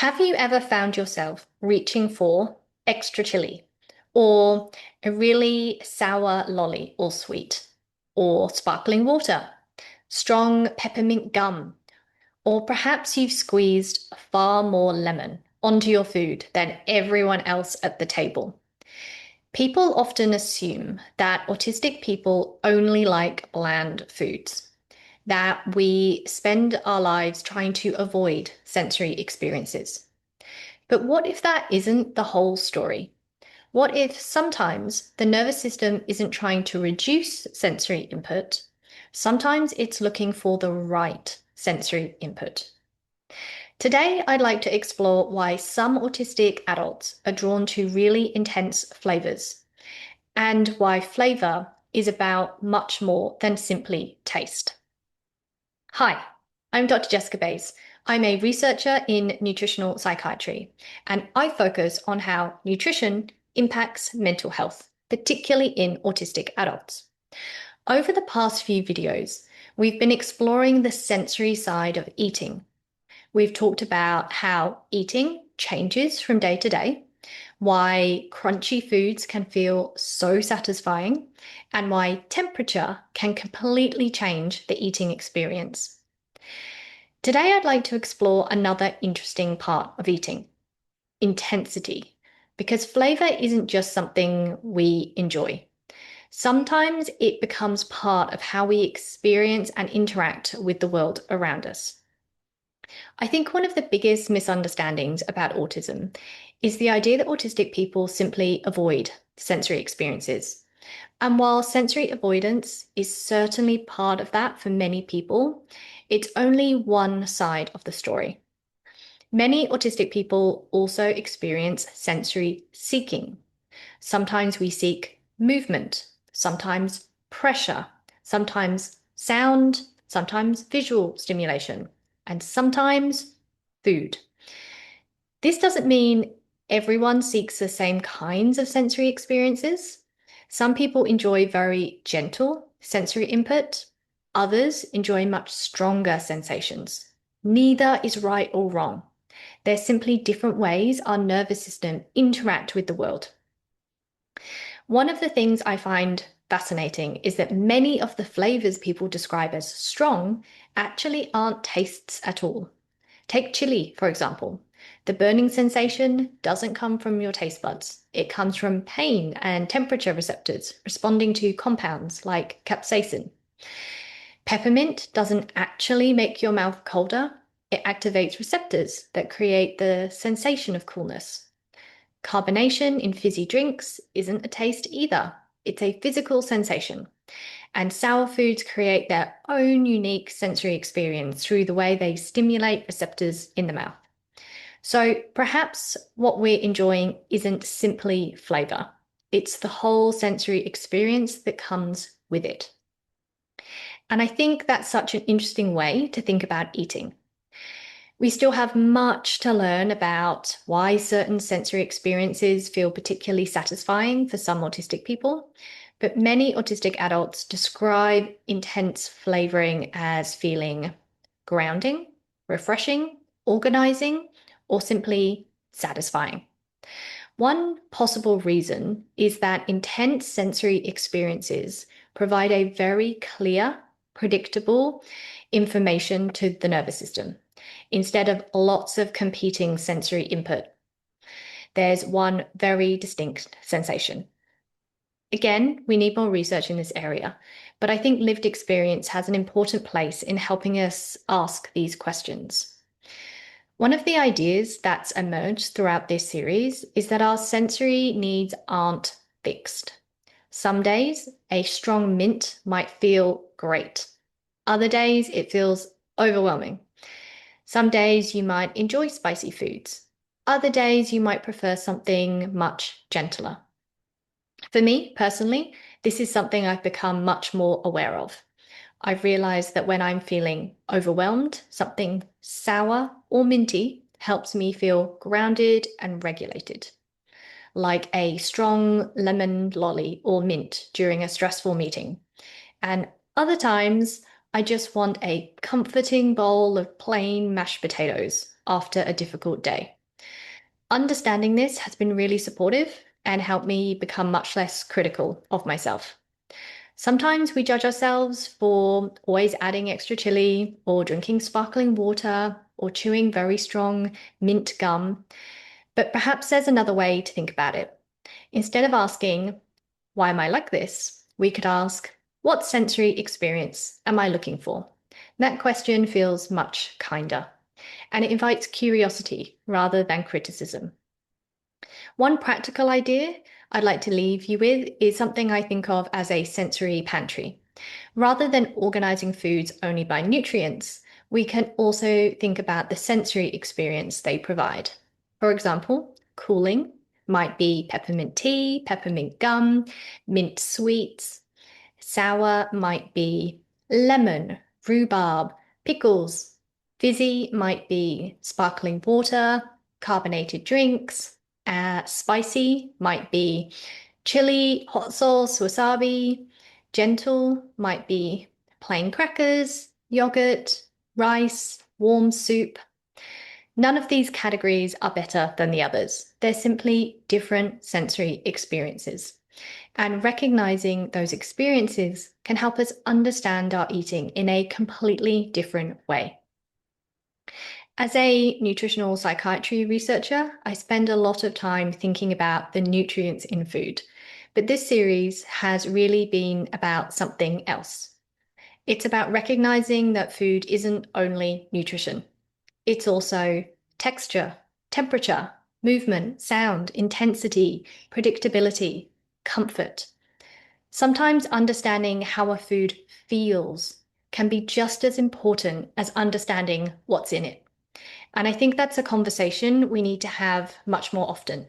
Have you ever found yourself reaching for extra chili or a really sour lolly or sweet or sparkling water, strong peppermint gum, or perhaps you've squeezed far more lemon onto your food than everyone else at the table? People often assume that autistic people only like bland foods, that we spend our lives trying to avoid sensory experiences. But what if that isn't the whole story? What if sometimes the nervous system isn't trying to reduce sensory input? Sometimes it's looking for the right sensory input. Today, I'd like to explore why some autistic adults are drawn to really intense flavors and why flavor is about much more than simply taste. Hi, I'm Dr. Jessica Bays. I'm a researcher in nutritional psychiatry, and I focus on how nutrition impacts mental health, particularly in autistic adults. Over the past few videos, we've been exploring the sensory side of eating. We've talked about how eating changes from day to day, why crunchy foods can feel so satisfying, and why temperature can completely change the eating experience. Today, I'd like to explore another interesting part of eating, intensity, because flavor isn't just something we enjoy. Sometimes it becomes part of how we experience and interact with the world around us. I think one of the biggest misunderstandings about autism is the idea that autistic people simply avoid sensory experiences. And while sensory avoidance is certainly part of that for many people, it's only one side of the story. Many autistic people also experience sensory seeking. Sometimes we seek movement, sometimes pressure, sometimes sound, sometimes visual stimulation, and sometimes food. This doesn't mean everyone seeks the same kinds of sensory experiences. Some people enjoy very gentle sensory input, others enjoy much stronger sensations. Neither is right or wrong. They're simply different ways our nervous system interact with the world. One of the things I find fascinating is that many of the flavors people describe as strong actually aren't tastes at all. Take chili, for example. The burning sensation doesn't come from your taste buds. It comes from pain and temperature receptors responding to compounds like capsaicin. Peppermint doesn't actually make your mouth colder. It activates receptors that create the sensation of coolness. Carbonation in fizzy drinks isn't a taste either. It's a physical sensation. And sour foods create their own unique sensory experience through the way they stimulate receptors in the mouth. So perhaps what we're enjoying isn't simply flavor. It's the whole sensory experience that comes with it. And I think that's such an interesting way to think about eating. We still have much to learn about why certain sensory experiences feel particularly satisfying for some autistic people, but many autistic adults describe intense flavoring as feeling grounding, refreshing, organizing, or simply satisfying. One possible reason is that intense sensory experiences provide a very clear, predictable information to the nervous system instead of lots of competing sensory input. There's one very distinct sensation. Again, we need more research in this area, but I think lived experience has an important place in helping us ask these questions. One of the ideas that's emerged throughout this series is that our sensory needs aren't fixed. Some days, a strong mint might feel great. Other days, it feels overwhelming. Some days you might enjoy spicy foods. Other days you might prefer something much gentler. For me personally, this is something I've become much more aware of. I've realized that when I'm feeling overwhelmed, something sour or minty helps me feel grounded and regulated, like a strong lemon lolly or mint during a stressful meeting. And other times, I just want a comforting bowl of plain mashed potatoes after a difficult day. Understanding this has been really supportive and helped me become much less critical of myself. Sometimes we judge ourselves for always adding extra chili or drinking sparkling water or chewing very strong mint gum, but perhaps there's another way to think about it. Instead of asking, why am I like this? We could ask, what sensory experience am I looking for? That question feels much kinder, and it invites curiosity rather than criticism. One practical idea I'd like to leave you with is something I think of as a sensory pantry. Rather than organizing foods only by nutrients, we can also think about the sensory experience they provide. For example, cooling might be peppermint tea, peppermint gum, mint sweets. Sour might be lemon, rhubarb, pickles. Fizzy might be sparkling water, carbonated drinks. Spicy might be chili, hot sauce, wasabi. Gentle might be plain crackers, yogurt, rice, warm soup. None of these categories are better than the others. They're simply different sensory experiences. And recognizing those experiences can help us understand our eating in a completely different way. As a nutritional psychiatry researcher, I spend a lot of time thinking about the nutrients in food, but this series has really been about something else. It's about recognizing that food isn't only nutrition. It's also texture, temperature, movement, sound, intensity, predictability, comfort. Sometimes understanding how a food feels can be just as important as understanding what's in it. And I think that's a conversation we need to have much more often.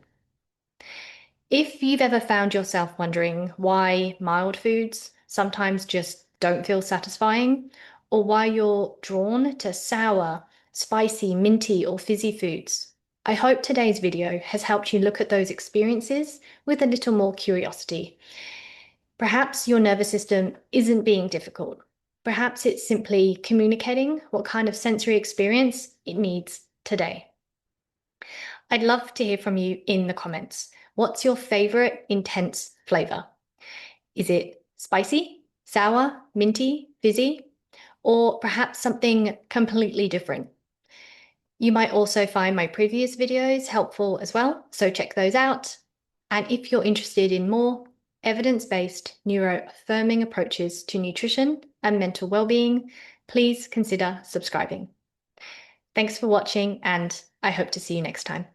If you've ever found yourself wondering why mild foods sometimes just don't feel satisfying, or why you're drawn to sour, spicy, minty, or fizzy foods, I hope today's video has helped you look at those experiences with a little more curiosity. Perhaps your nervous system isn't being difficult. Perhaps it's simply communicating what kind of sensory experience it needs today. I'd love to hear from you in the comments. What's your favorite intense flavor? Is it spicy, sour, minty, fizzy, or perhaps something completely different? You might also find my previous videos helpful as well, so check those out. And if you're interested in more evidence-based neuroaffirming approaches to nutrition and mental well-being, please consider subscribing. Thanks for watching, and I hope to see you next time.